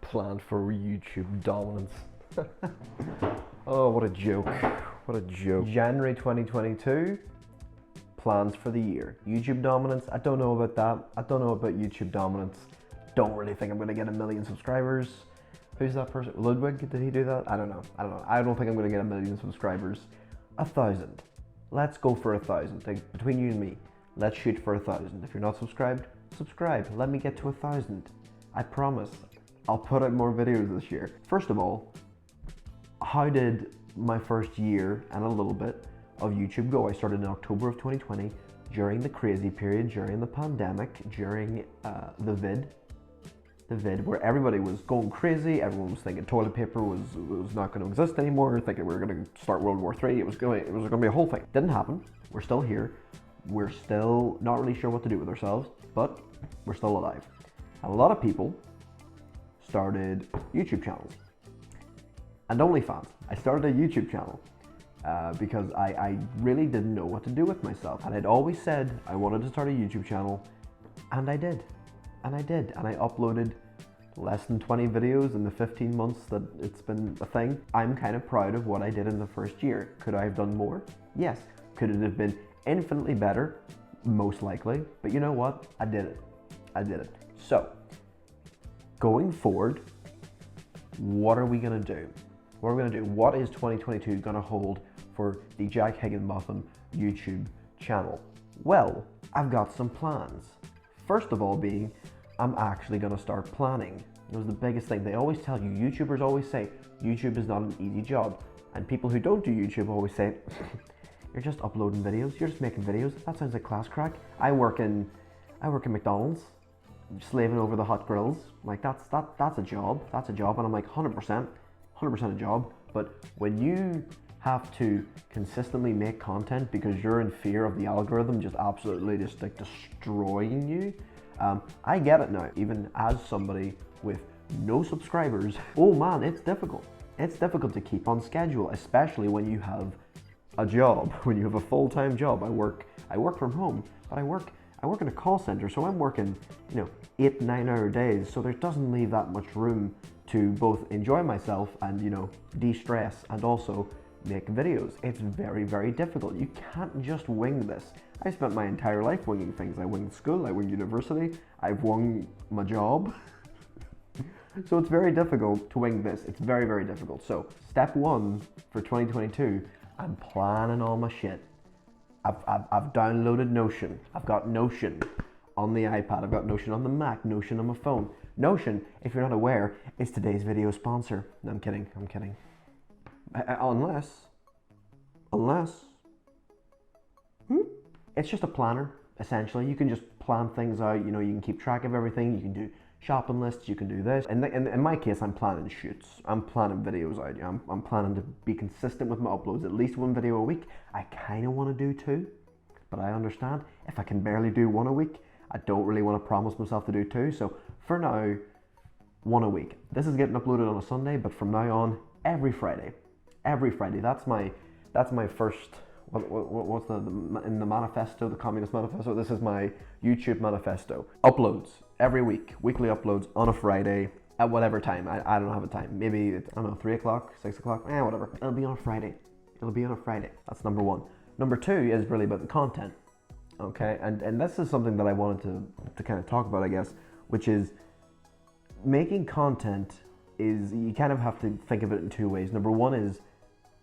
Planned for YouTube dominance. Oh, what a joke. What a joke. January 2022, plans for the year. YouTube dominance, I don't know about that. I don't know about YouTube dominance. Don't really think I'm gonna get 1 million subscribers. Who's that person? Ludwig, did he do that? I don't know. I don't think I'm gonna get 1 million subscribers. 1,000. Let's go for 1,000. Like, between you and me, let's shoot for 1,000. If you're not subscribed, subscribe. Let me get to 1,000. I promise. I'll put out more videos this year. First of all, how did my first year and a little bit of YouTube go? I started in October of 2020, during the crazy period, during the pandemic, during the vid where everybody was going crazy. Everyone was thinking toilet paper was not going to exist anymore, thinking we were going to start World War III. It was going to be a whole thing. Didn't happen. We're still here. We're still not really sure what to do with ourselves, but we're still alive. And a lot of people started YouTube channels and OnlyFans. I started a YouTube channel because I really didn't know what to do with myself, and I'd always said I wanted to start a YouTube channel, and I did. And I uploaded less than 20 videos in the 15 months that it's been a thing. I'm kind of proud of what I did in the first year. Could I have done more? Yes. Could it have been infinitely better? Most likely. But you know what? I did it. So, going forward, what are we gonna do? What is 2022 gonna hold for the Jack Higginbotham YouTube channel? Well, I've got some plans. First of all being, I'm actually gonna start planning. It was the biggest thing. They always tell you, YouTubers always say, YouTube is not an easy job. And people who don't do YouTube always say, you're just uploading videos, you're just making videos. That sounds like class crack. I work in McDonald's, slaving over the hot grills. Like that's a job. That's a job. And I'm like 100% a job. But when you have to consistently make content because you're in fear of the algorithm just absolutely just like destroying you, I get it now. Even as somebody with no subscribers, oh man, it's difficult. It's difficult to keep on schedule, especially when you have a job, when you have a full-time job. I work from home, but I work in a call center, so I'm working 8-9 hour days, so there doesn't leave that much room to both enjoy myself and de-stress and also make videos. It's very, very difficult. You can't just wing this. I spent my entire life winging things. I winged school, I winged university, I've winged my job. So it's very difficult to wing this. It's very, very difficult. So step one for 2022, I'm planning all my shit. I've downloaded Notion. I've got Notion on the iPad. I've got Notion on the Mac, Notion on my phone. Notion, if you're not aware, is today's video sponsor. No, I'm kidding. Unless, it's just a planner, essentially. You can just plan things out, you can keep track of everything, you can do shopping lists, you can do this. And in my case, I'm planning shoots, I'm planning videos out, I'm planning to be consistent with my uploads, at least 1 video a week. I kind of want to do 2, but I understand if I can barely do 1 a week, I don't really want to promise myself to do 2. So for now, 1 a week. This is getting uploaded on a Sunday, but from now on, every Friday. That's my first. What's in the manifesto, the Communist Manifesto? This is my YouTube manifesto. Uploads every week, weekly uploads on a Friday at whatever time. I don't have a time. Maybe it's, 3 o'clock, 6 o'clock, whatever. It'll be on a Friday. That's number 1. Number 2 is really about the content. Okay, and this is something that I wanted to kind of talk about, I guess, which is making content. Is you kind of have to think of it in 2 ways. Number 1 is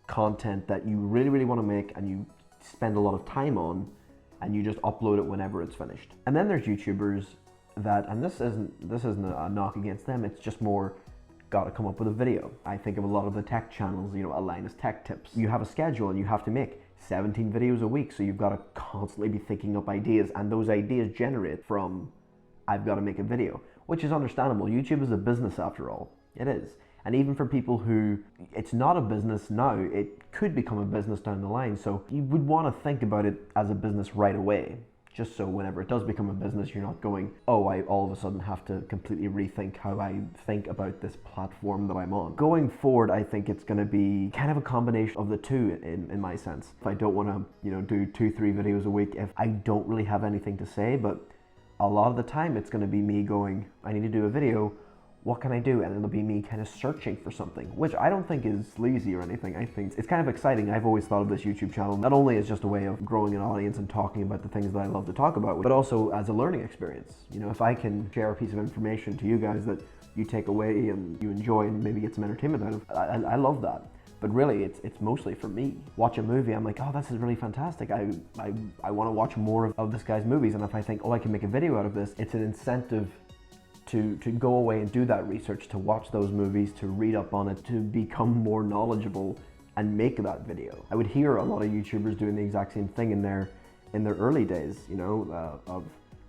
content that you really, really want to make and you spend a lot of time on, and you just upload it whenever it's finished. And then there's YouTubers that, and this isn't a knock against them, it's just more gotta come up with a video. I think of a lot of the tech channels, Alina's Tech Tips. You have a schedule and you have to make 17 videos a week, so you've got to constantly be thinking up ideas, and those ideas generate from, I've got to make a video, which is understandable. YouTube is a business after all. It is. And even for people who, it's not a business now, it could become a business down the line. So you would want to think about it as a business right away, just so whenever it does become a business, you're not going, oh, I all of a sudden have to completely rethink how I think about this platform that I'm on. Going forward, I think it's going to be kind of a combination of the two in my sense. If I don't want to, do 2-3 videos a week, if I don't really have anything to say, but a lot of the time it's going to be me going, I need to do a video. what can I do? And it'll be me kind of searching for something, which I don't think is lazy or anything. I think it's kind of exciting. I've always thought of this YouTube channel not only as just a way of growing an audience and talking about the things that I love to talk about, but also as a learning experience. You know, if I can share a piece of information to you guys that you take away and you enjoy and maybe get some entertainment out of, I love that. But really, it's mostly for me. Watch a movie, I'm like, oh, this is really fantastic. I want to watch more of this guy's movies. And if I think, oh, I can make a video out of this, it's an incentive to go away and do that research, to watch those movies, to read up on it, to become more knowledgeable and make that video. I would hear a lot of YouTubers doing the exact same thing in their early days, you know, of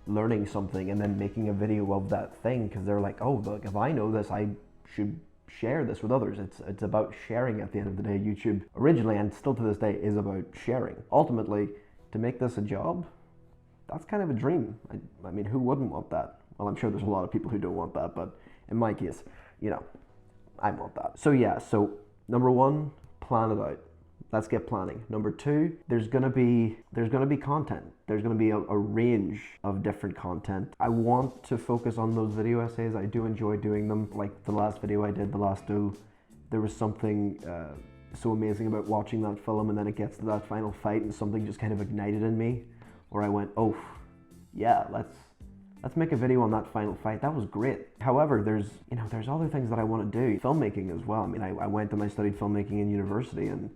learning something and then making a video of that thing, because they're like, oh, look, if I know this, I should share this with others. It's about sharing at the end of the day. YouTube originally, and still to this day, is about sharing. Ultimately, to make this a job, that's kind of a dream. I mean, who wouldn't want that? Well, I'm sure there's a lot of people who don't want that, but in my case, you know, I want that. So yeah, so number one, plan it out. Let's get planning. Number two, there's gonna be content. There's gonna be a range of different content. I want to focus on those video essays. I do enjoy doing them. Like the last video I did, the last do, there was something so amazing about watching that film, and then it gets to that final fight and something just kind of ignited in me, where I went, oh, yeah, let's make a video on that final fight. That was great. However, there's other things that I want to do. Filmmaking as well. I mean, I went and I studied filmmaking in university, and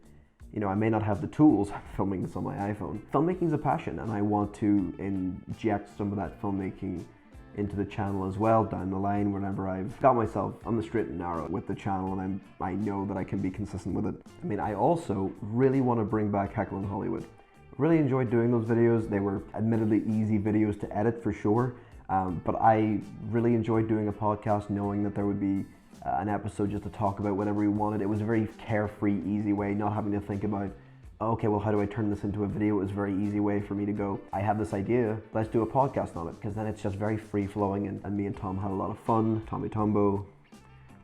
you know, I may not have the tools. I'm filming this on my iPhone. Filmmaking's a passion, and I want to inject some of that filmmaking into the channel as well down the line, whenever I've got myself on the straight and narrow with the channel and I know that I can be consistent with it. I mean, I also really want to bring back Heckling Hollywood. Really enjoyed doing those videos. They were admittedly easy videos to edit for sure, but I really enjoyed doing a podcast knowing that there would be an episode just to talk about whatever we wanted. It was a very carefree, easy way, not having to think about, okay, well, how do I turn this into a video? It was a very easy way for me to go, I have this idea, let's do a podcast on it, because then it's just very free-flowing, and me and Tom had a lot of fun. Tommy Tombo,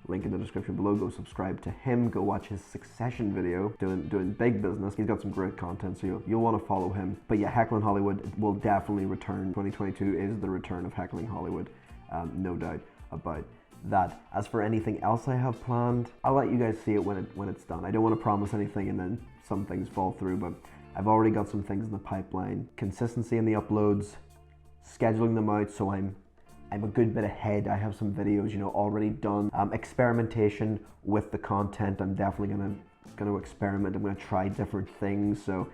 link in the description below. Go subscribe to him, go watch his Succession video, doing big business. He's got some great content, so you'll want to follow him. But yeah, Heckling Hollywood will definitely return. 2022 is the return of Heckling Hollywood, no doubt about that. As for anything else I have planned, I'll let you guys see it when it's done. I don't want to promise anything and then some things fall through, but I've already got some things in the pipeline. Consistency in the uploads, scheduling them out so I'm a good bit ahead. I have some videos, you know, already done. Experimentation with the content. I'm definitely gonna experiment. I'm gonna try different things. So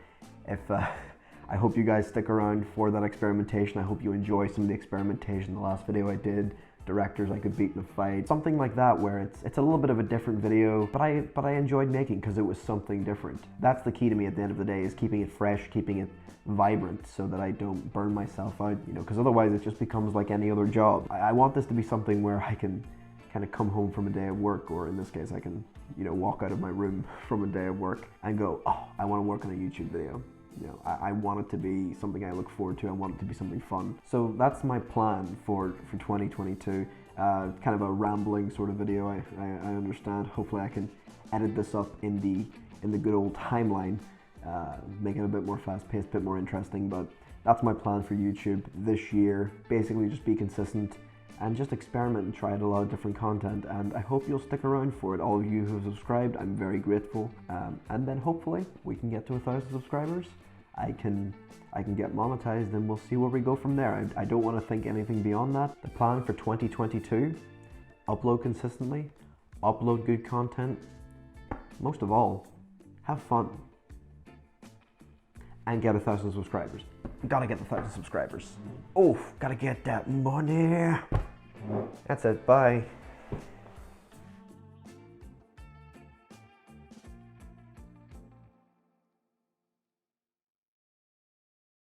if I hope you guys stick around for that experimentation. I hope you enjoy some of the experimentation. The last video I did, directors I could beat in a fight, something like that, where it's a little bit of a different video, but I enjoyed making because it was something different. That's the key to me at the end of the day, is keeping it fresh, keeping it vibrant, so that I don't burn myself out, you know, because otherwise it just becomes like any other job. I want this to be something where I can kind of come home from a day of work, or in this case I can, you know, walk out of my room from a day of work and go, oh, I want to work on a YouTube video. You know, I want it to be something I look forward to. I want it to be something fun. So that's my plan for 2022. Kind of a rambling sort of video, I understand. Hopefully I can edit this up in the good old timeline, make it a bit more fast-paced, a bit more interesting, but that's my plan for YouTube this year. Basically just be consistent and just experiment and try out a lot of different content, and I hope you'll stick around for it. All of you who have subscribed, I'm very grateful, and then hopefully we can get to 1,000 subscribers. I can get monetized, and we'll see where we go from there. I don't want to think anything beyond that. The plan for 2022, upload consistently, upload good content, most of all, have fun, and get 1,000 subscribers. Gotta get the 1,000 subscribers. Oh, gotta get that money. That's it, bye.